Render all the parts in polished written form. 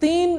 3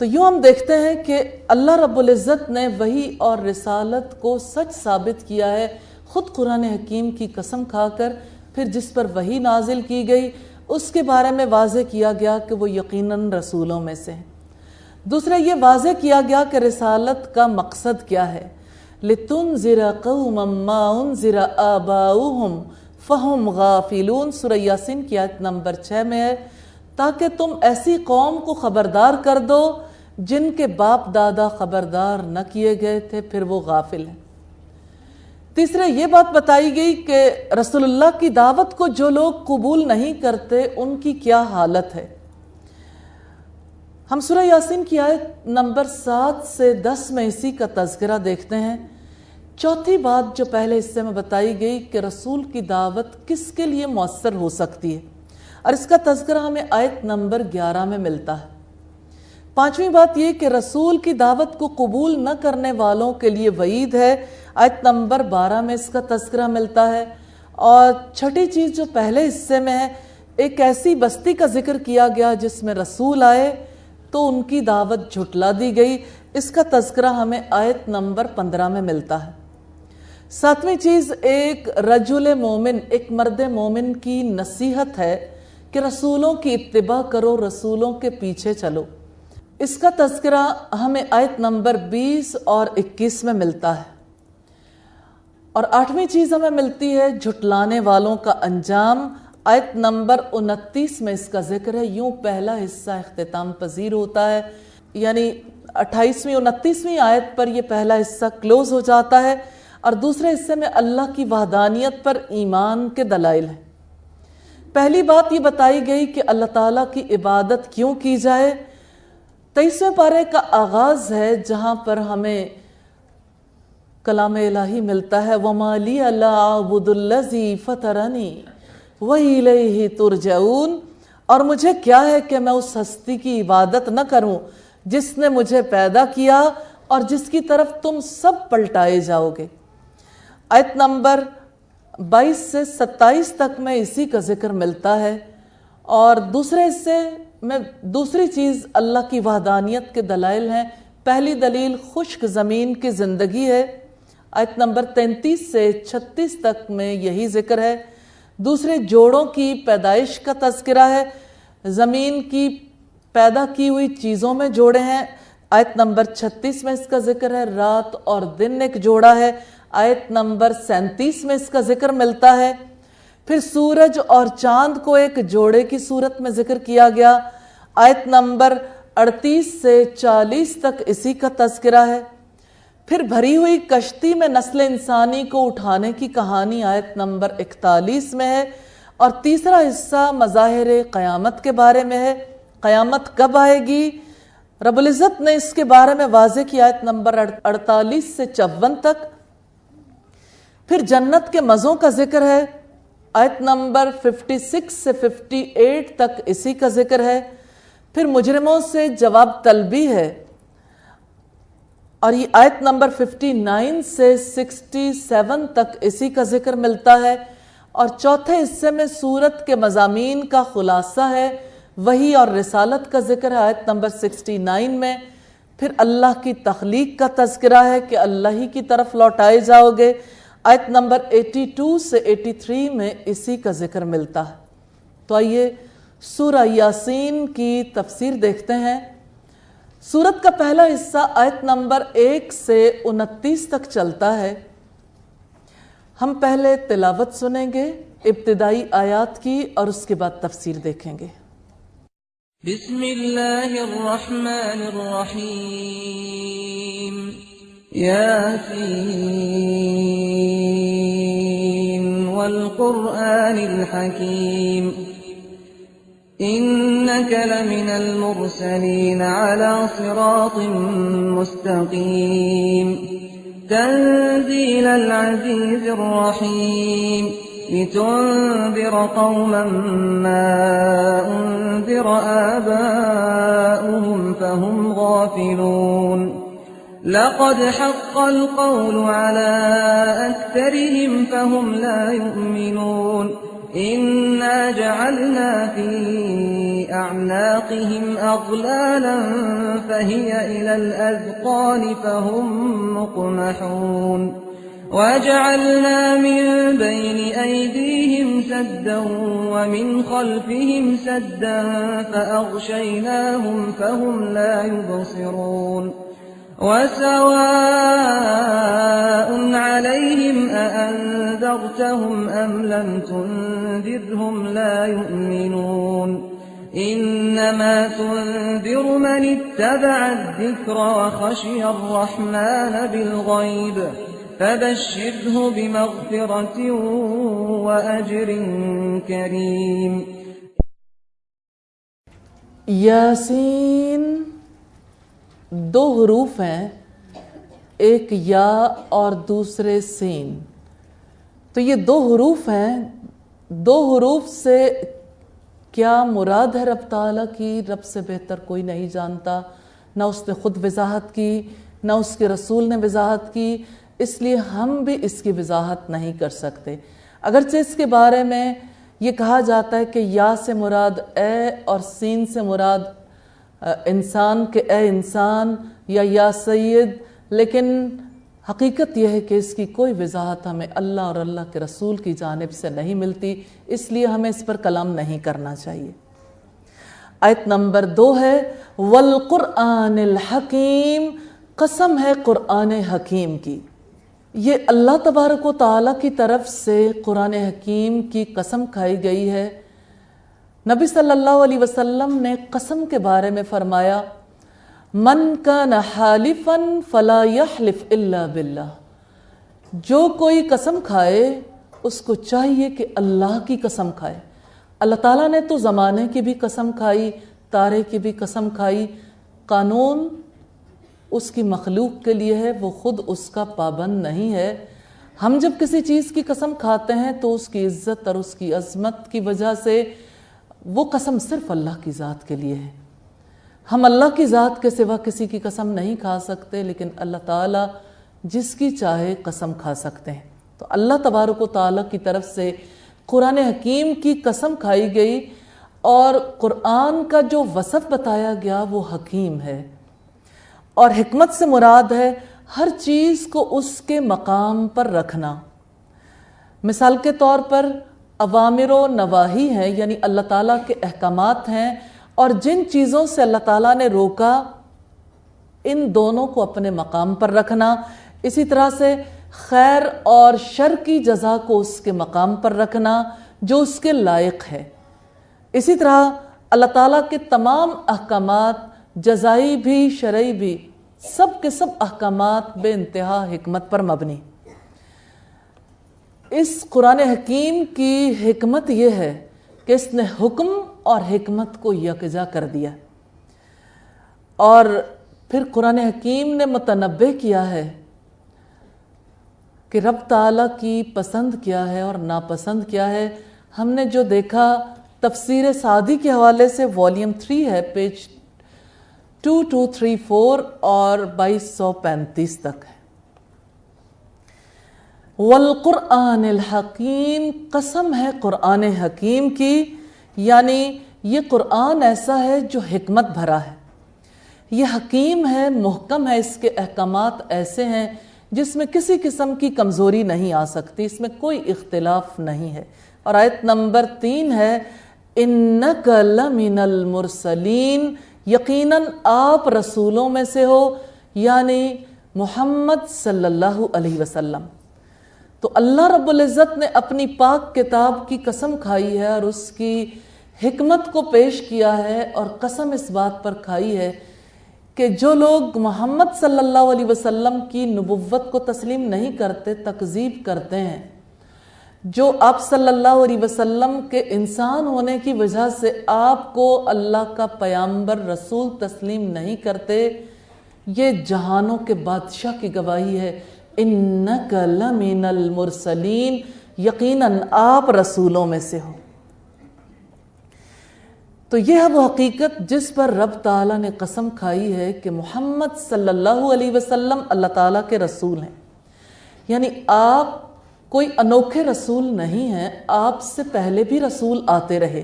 تو یوں ہم دیکھتے ہیں کہ اللہ رب العزت نے وحی اور رسالت کو سچ ثابت کیا ہے خود قرآن حکیم کی قسم کھا کر. پھر جس پر وحی نازل کی گئی اس کے بارے میں واضح کیا گیا کہ وہ یقیناً رسولوں میں سے ہیں. دوسرا یہ واضح کیا گیا کہ رسالت کا مقصد کیا ہے. لِتُنذِرَ قَوْمًا مَّا أُنذِرَ آبَاؤُهُمْ فَهُمْ غَافِلُونَ سورہ یاسین کی آیت نمبر 6 میں ہے، تاکہ تم ایسی قوم کو خبردار کر دو جن کے باپ دادا خبردار نہ کیے گئے تھے پھر وہ غافل ہیں. تیسرے یہ بات بتائی گئی کہ رسول اللہ کی دعوت کو جو لوگ قبول نہیں کرتے ان کی کیا حالت ہے. ہم سورہ یاسین کی آیت نمبر 7 سے 10 میں اسی کا تذکرہ دیکھتے ہیں. چوتھی بات جو پہلے حصے میں بتائی گئی کہ رسول کی دعوت کس کے لیے مؤثر ہو سکتی ہے، اور اس کا تذکرہ ہمیں آیت نمبر 11 میں ملتا ہے. پانچویں بات یہ کہ رسول کی دعوت کو قبول نہ کرنے والوں کے لیے وعید ہے، آیت نمبر 12 میں اس کا تذکرہ ملتا ہے. اور چھٹی چیز جو پہلے حصے میں ہے، ایک ایسی بستی کا ذکر کیا گیا جس میں رسول آئے تو ان کی دعوت جھٹلا دی گئی، اس کا تذکرہ ہمیں آیت نمبر 15 میں ملتا ہے. ساتویں چیز ایک رجل مومن، ایک مرد مومن کی نصیحت ہے کہ رسولوں کی اتباع کرو، رسولوں کے پیچھے چلو، اس کا تذکرہ ہمیں آیت نمبر 20 اور 21 میں ملتا ہے. اور آٹھویں چیز ہمیں ملتی ہے جھٹلانے والوں کا انجام، آیت نمبر 29 میں اس کا ذکر ہے. یوں پہلا حصہ اختتام پذیر ہوتا ہے، یعنی 28ویں 29ویں آیت پر یہ پہلا حصہ کلوز ہو جاتا ہے، اور دوسرے حصے میں اللہ کی وحدانیت پر ایمان کے دلائل ہیں. پہلی بات یہ بتائی گئی کہ اللہ تعالیٰ کی عبادت کیوں کی جائے. 23ویں پارے کا آغاز ہے جہاں پر ہمیں کلام الہی ملتا ہے، وَمَا لِيَ لَا أَعْبُدُ الَّذِي فَطَرَنِي وَإِلَيْهِ تُرْجَعُونَ، اور مجھے کیا ہے کہ میں اس ہستی کی عبادت نہ کروں جس نے مجھے پیدا کیا اور جس کی طرف تم سب پلٹائے جاؤ گے. آیت نمبر 22 سے 27 تک میں اسی کا ذکر ملتا ہے. اور دوسرے حصے میں دوسری چیز اللہ کی وحدانیت کے دلائل ہیں. پہلی دلیل خشک زمین کی زندگی ہے، آیت نمبر 33 سے 36 تک میں یہی ذکر ہے. دوسرے جوڑوں کی پیدائش کا تذکرہ ہے، زمین کی پیدا کی ہوئی چیزوں میں جوڑے ہیں، آیت نمبر 36 میں اس کا ذکر ہے. رات اور دن ایک جوڑا ہے، آیت نمبر 37 میں اس کا ذکر ملتا ہے. پھر سورج اور چاند کو ایک جوڑے کی صورت میں ذکر کیا گیا، آیت نمبر 38 سے 40 تک اسی کا تذکرہ ہے. پھر بھری ہوئی کشتی میں نسل انسانی کو اٹھانے کی کہانی آیت نمبر 41 میں ہے. اور تیسرا حصہ مظاہر قیامت کے بارے میں ہے، قیامت کب آئے گی. رب العزت نے اس کے بارے میں واضح کی آیت نمبر 48 سے 54 تک. پھر جنت کے مزوں کا ذکر ہے، آیت نمبر 56 سے 58 تک اسی کا ذکر ہے. پھر مجرموں سے جواب طلبی ہے، اور یہ آیت نمبر 59 سے 67 تک اسی کا ذکر ملتا ہے. اور چوتھے حصے میں سورت کے مضامین کا خلاصہ ہے، وحی اور رسالت کا ذکر ہے، آیت نمبر 69 میں. پھر اللہ کی تخلیق کا تذکرہ ہے کہ اللہ ہی کی طرف لوٹائے جاؤ گے، آیت نمبر 82 سے 83 میں اسی کا ذکر ملتا ہے. تو آئیے سورہ یاسین کی تفسیر دیکھتے ہیں. سورت کا پہلا حصہ آیت نمبر 1 سے 29 تک چلتا ہے. ہم پہلے تلاوت سنیں گے ابتدائی آیات کی اور اس کے بعد تفسیر دیکھیں گے. بسم اللہ الرحمن الرحیم. یاسین والقرآن الحکیم إنك لمن المرسلين على صراط مستقيم تنزيل العزيز الرحيم لتنذر قوما ما أنذر آباؤهم فهم غافلون لقد حق القول على أكثرهم فهم لا يؤمنون إنا جعلنا في أعناقهم أغلالا فهي إلى الأذقان فهم مقمحون وجعلنا من بين أيديهم سدا ومن خلفهم سدا فأغشيناهم فهم لا يبصرون وسواء عليهم أأنذرتهم أم لم تنذرهم لا يؤمنون إنما تنذر من اتبع الذكر وخشي الرحمن بالغيب فبشره بمغفرة وأجر كريم. یاسین دو حروف ہیں، ایک یا اور دوسرے سین. تو یہ دو حروف ہیں، دو حروف سے کیا مراد ہے رب تعالیٰ کی، رب سے بہتر کوئی نہیں جانتا. نہ اس نے خود وضاحت کی، نہ اس کے رسول نے وضاحت کی، اس لیے ہم بھی اس کی وضاحت نہیں کر سکتے. اگرچہ اس کے بارے میں یہ کہا جاتا ہے کہ یا سے مراد اے اور سین سے مراد انسان کے اے انسان یا سید، لیکن حقیقت یہ ہے کہ اس کی کوئی وضاحت ہمیں اللہ اور اللہ کے رسول کی جانب سے نہیں ملتی، اس لیے ہمیں اس پر کلام نہیں کرنا چاہیے. آیت نمبر 2 ہے وَالْقُرْآنِ الْحَكِيمِ، قسم ہے قرآن حکیم کی. یہ اللہ تبارک و تعالیٰ کی طرف سے قرآن حکیم کی قسم کھائی گئی ہے. نبی صلی اللہ علیہ وسلم نے قسم کے بارے میں فرمایا من کان حالفا فلا یحلف الا باللہ، جو کوئی قسم کھائے اس کو چاہیے کہ اللہ کی قسم کھائے. اللہ تعالیٰ نے تو زمانے کی بھی قسم کھائی، تارے کی بھی قسم کھائی. قانون اس کی مخلوق کے لیے ہے، وہ خود اس کا پابند نہیں ہے. ہم جب کسی چیز کی قسم کھاتے ہیں تو اس کی عزت اور اس کی عظمت کی وجہ سے وہ قسم صرف اللہ کی ذات کے لیے ہے. ہم اللہ کی ذات کے سوا کسی کی قسم نہیں کھا سکتے، لیکن اللہ تعالیٰ جس کی چاہے قسم کھا سکتے ہیں. تو اللہ تبارک و تعالیٰ کی طرف سے قرآن حکیم کی قسم کھائی گئی، اور قرآن کا جو وصف بتایا گیا وہ حکیم ہے. اور حکمت سے مراد ہے ہر چیز کو اس کے مقام پر رکھنا. مثال کے طور پر اوامر و نواہی ہیں، یعنی اللہ تعالیٰ کے احکامات ہیں، اور جن چیزوں سے اللہ تعالیٰ نے روکا ان دونوں کو اپنے مقام پر رکھنا. اسی طرح سے خیر اور شر کی جزا کو اس کے مقام پر رکھنا جو اس کے لائق ہے. اسی طرح اللہ تعالیٰ کے تمام احکامات، جزائی بھی شرعی بھی، سب کے سب احکامات بے انتہا حکمت پر مبنی. اس قرآن حکیم کی حکمت یہ ہے کہ اس نے حکم اور حکمت کو یکجا کر دیا، اور پھر قرآن حکیم نے متنبع کیا ہے کہ رب تعالیٰ کی پسند کیا ہے اور ناپسند کیا ہے. ہم نے جو دیکھا تفسیر سعدی کے حوالے سے والیوم 3 ہے، پیج 2234 اور 2235 تک ہے. والقرآن الحکیم، قسم ہے قرآن حکیم کی، یعنی یہ قرآن ایسا ہے جو حکمت بھرا ہے، یہ حکیم ہے، محکم ہے، اس کے احکامات ایسے ہیں جس میں کسی قسم کی کمزوری نہیں آ سکتی، اس میں کوئی اختلاف نہیں ہے. اور آیت نمبر 3 ہے اِنَّكَ لَمِنَ الْمُرْسَلِينَ، یقیناً آپ رسولوں میں سے ہو، یعنی محمد صلی اللہ علیہ وسلم. تو اللہ رب العزت نے اپنی پاک کتاب کی قسم کھائی ہے اور اس کی حکمت کو پیش کیا ہے، اور قسم اس بات پر کھائی ہے کہ جو لوگ محمد صلی اللہ علیہ وسلم کی نبوت کو تسلیم نہیں کرتے، تکذیب کرتے ہیں، جو آپ صلی اللہ علیہ وسلم کے انسان ہونے کی وجہ سے آپ کو اللہ کا پیامبر رسول تسلیم نہیں کرتے، یہ جہانوں کے بادشاہ کی گواہی ہے اِنَّكَ لَمِنَ الْمُرْسَلِينَ، یقیناً آپ رسولوں میں سے ہو. تو یہ ہے وہ حقیقت جس پر رب تعالیٰ نے قسم کھائی ہے کہ محمد صلی اللہ علیہ وسلم اللہ تعالیٰ کے رسول ہیں. یعنی آپ کوئی انوکھے رسول نہیں ہیں، آپ سے پہلے بھی رسول آتے رہے.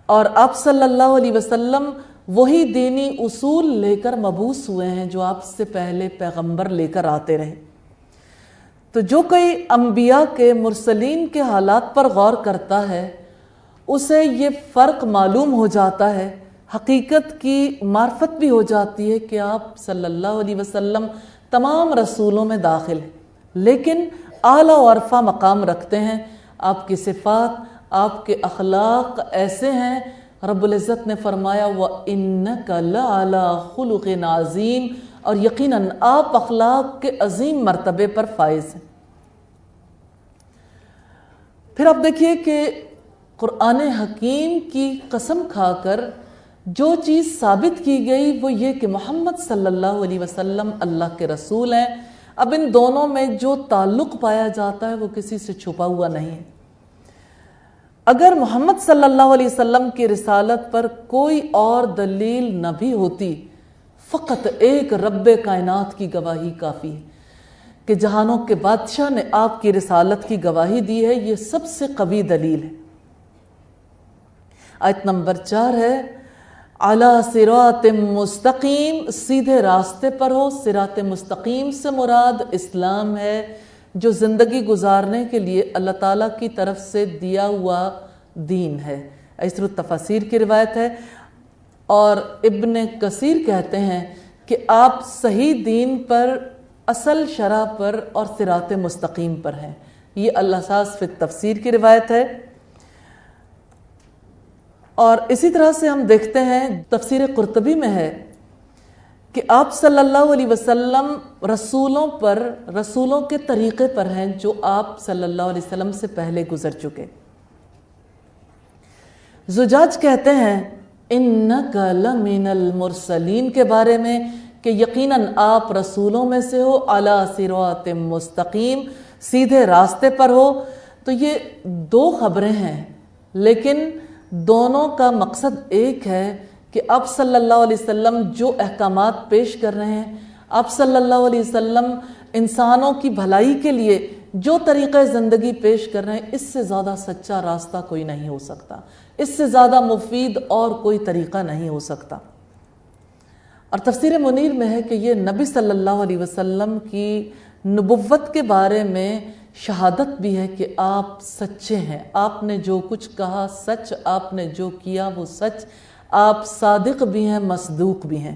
اور آپ صلی اللہ علیہ وسلم وہی دینی اصول لے کر مبعوث ہوئے ہیں جو آپ سے پہلے پیغمبر لے کر آتے رہے۔ تو جو کوئی انبیاء کے مرسلین کے حالات پر غور کرتا ہے اسے یہ فرق معلوم ہو جاتا ہے، حقیقت کی معرفت بھی ہو جاتی ہے کہ آپ صلی اللہ علیہ وسلم تمام رسولوں میں داخل ہیں، لیکن اعلیٰ و عرفہ مقام رکھتے ہیں۔ آپ کی صفات، آپ کے اخلاق ایسے ہیں، رب العزت نے فرمایا وَإِنَّكَ لَعَلَىٰ خُلُقٍ عَظِيمٍ، اور یقیناً آپ اخلاق کے عظیم مرتبے پر فائز ہیں۔ پھر آپ دیکھیے کہ قرآن حکیم کی قسم کھا کر جو چیز ثابت کی گئی وہ یہ کہ محمد صلی اللہ علیہ وسلم اللہ کے رسول ہیں۔ اب ان دونوں میں جو تعلق پایا جاتا ہے وہ کسی سے چھپا ہوا نہیں ہے۔ اگر محمد صلی اللہ علیہ وسلم کی رسالت پر کوئی اور دلیل نہ بھی ہوتی، فقط ایک رب کائنات کی گواہی کافی ہے کہ جہانوں کے بادشاہ نے آپ کی رسالت کی گواہی دی ہے، یہ سب سے قوی دلیل ہے۔ آیت نمبر 4 ہے علی صراط مستقیم، سیدھے راستے پر ہو۔ صراط مستقیم سے مراد اسلام ہے، جو زندگی گزارنے کے لیے اللہ تعالیٰ کی طرف سے دیا ہوا دین ہے۔ ایسر التفاسیر کی روایت ہے، اور ابن کثیر کہتے ہیں کہ آپ صحیح دین پر، اصل شرع پر اور صراط مستقیم پر ہیں۔ یہ الاساس فی التفسیر کی روایت ہے۔ اور اسی طرح سے ہم دیکھتے ہیں تفسیر قرطبی میں ہے کہ آپ صلی اللہ علیہ وسلم رسولوں کے طریقے پر ہیں جو آپ صلی اللہ علیہ وسلم سے پہلے گزر چکے۔ زجاج کہتے ہیں اِنَّكَ لَمِنَ الْمُرْسَلِينَ کے بارے میں کہ یقیناً آپ رسولوں میں سے ہو، عَلَى صِرَاطٍ مستقیم، سیدھے راستے پر ہو۔ تو یہ دو خبریں ہیں، لیکن دونوں کا مقصد ایک ہے کہ آپ صلی اللہ علیہ وسلم جو احکامات پیش کر رہے ہیں، آپ صلی اللہ علیہ وسلم انسانوں کی بھلائی کے لیے جو طریقہ زندگی پیش کر رہے ہیں، اس سے زیادہ سچا راستہ کوئی نہیں ہو سکتا، اس سے زیادہ مفید اور کوئی طریقہ نہیں ہو سکتا۔ اور تفسیر منیر میں ہے کہ یہ نبی صلی اللہ علیہ وسلم کی نبوت کے بارے میں شہادت بھی ہے کہ آپ سچے ہیں، آپ نے جو کچھ کہا سچ، آپ نے جو کیا وہ سچ، آپ صادق بھی ہیں، مصدوق بھی ہیں۔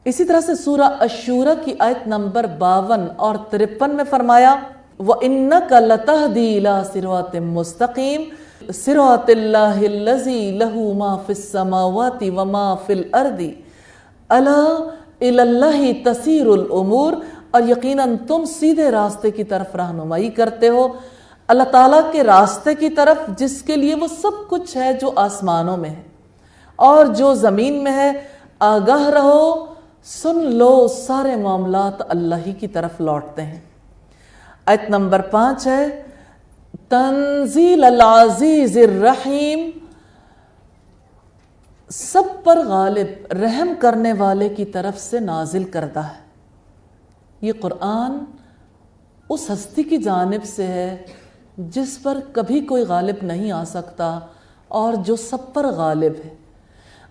اسی طرح سے سورہ الشورى کی آیت نمبر 52 اور 53 میں فرمایا وَإِنَّكَ لَتَهْدِي إِلَىٰ صِرَاطٍ مُسْتَقِيمٍ صِرَاطِ اللَّهِ الَّذِي لَهُ مَا فِي السَّمَاوَاتِ وَمَا فِي الْأَرْضِ أَلَا إِلَى اللَّهِ تَسِيرُ الْأُمُورُ، اور یقیناً تم سیدھے راستے کی طرف رہنمائی کرتے ہو، اللہ تعالیٰ کے راستے کی طرف جس کے لیے وہ سب کچھ ہے جو آسمانوں میں ہے اور جو زمین میں ہے۔ آگاہ رہو، سن لو، سارے معاملات اللہ ہی کی طرف لوٹتے ہیں۔ آیت نمبر 5 ہے تنزیل العزیز الرحیم، سب پر غالب، رحم کرنے والے کی طرف سے نازل کردہ ہے۔ یہ قرآن اس ہستی کی جانب سے ہے جس پر کبھی کوئی غالب نہیں آ سکتا اور جو سب پر غالب ہے۔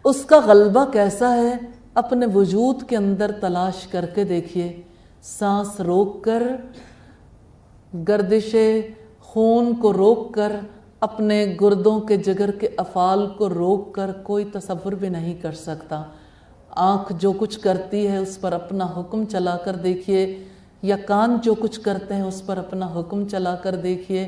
اس کا غلبہ کیسا ہے اپنے وجود کے اندر تلاش کر کے دیکھیے۔ سانس روک کر، گردش خون کو روک کر، اپنے گردوں کے جگر کے افعال کو روک کر کوئی تصور بھی نہیں کر سکتا۔ آنکھ جو کچھ کرتی ہے اس پر اپنا حکم چلا کر دیکھیے، یا کان جو کچھ کرتے ہیں اس پر اپنا حکم چلا کر دیکھیے۔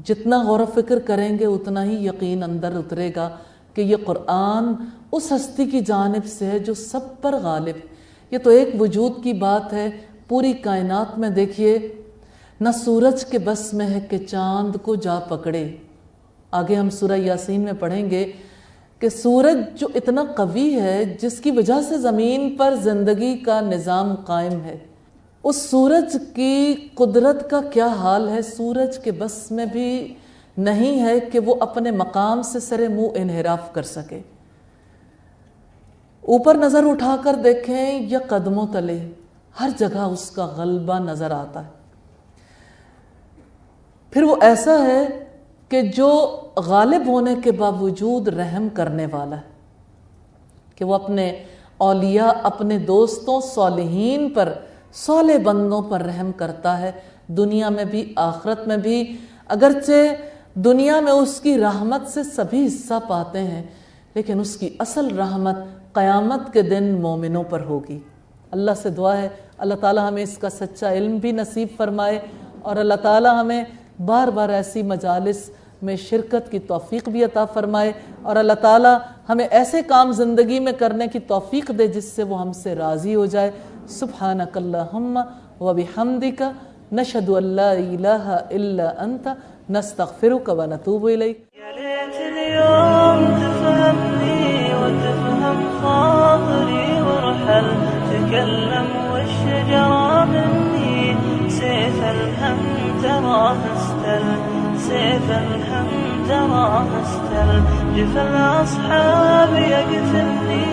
جتنا غور و فکر کریں گے اتنا ہی یقین اندر اترے گا کہ یہ قرآن اس ہستی کی جانب سے ہے جو سب پر غالب ہے۔ یہ تو ایک وجود کی بات ہے، پوری کائنات میں دیکھیے، نہ سورج کے بس میں ہے کہ چاند کو جا پکڑے۔ آگے ہم سورہ یاسین میں پڑھیں گے کہ سورج جو اتنا قوی ہے، جس کی وجہ سے زمین پر زندگی کا نظام قائم ہے، اس سورج کی قدرت کا کیا حال ہے۔ سورج کے بس میں بھی نہیں ہے کہ وہ اپنے مقام سے سر منہ انحراف کر سکے۔ اوپر نظر اٹھا کر دیکھیں یا قدموں تلے، ہر جگہ اس کا غلبہ نظر آتا ہے۔ پھر وہ ایسا ہے کہ جو غالب ہونے کے باوجود رحم کرنے والا ہے، کہ وہ اپنے اولیاء، اپنے دوستوں، صالحین پر، صالح بندوں پر رحم کرتا ہے، دنیا میں بھی آخرت میں بھی۔ اگرچہ دنیا میں اس کی رحمت سے سبھی حصہ پاتے ہیں، لیکن اس کی اصل رحمت قیامت کے دن مومنوں پر ہوگی۔ اللہ سے دعا ہے اللہ تعالیٰ ہمیں اس کا سچا علم بھی نصیب فرمائے، اور اللہ تعالیٰ ہمیں بار بار ایسی مجالس میں شرکت کی توفیق بھی عطا فرمائے، اور اللہ تعالیٰ ہمیں ایسے کام زندگی میں کرنے کی توفیق دے جس سے وہ ہم سے راضی ہو جائے۔ سبحانک اللہم و بحمدک نشہد ان لا الہ الا انت نستغفرک و نتوب الیک۔ يا ليت اليوم تفهمني وتفهم خاطري وارحل تكلم والشجرة مني سيف الهم تراه استل سيف الهم تراه استل جفا الأصحاب يقتلني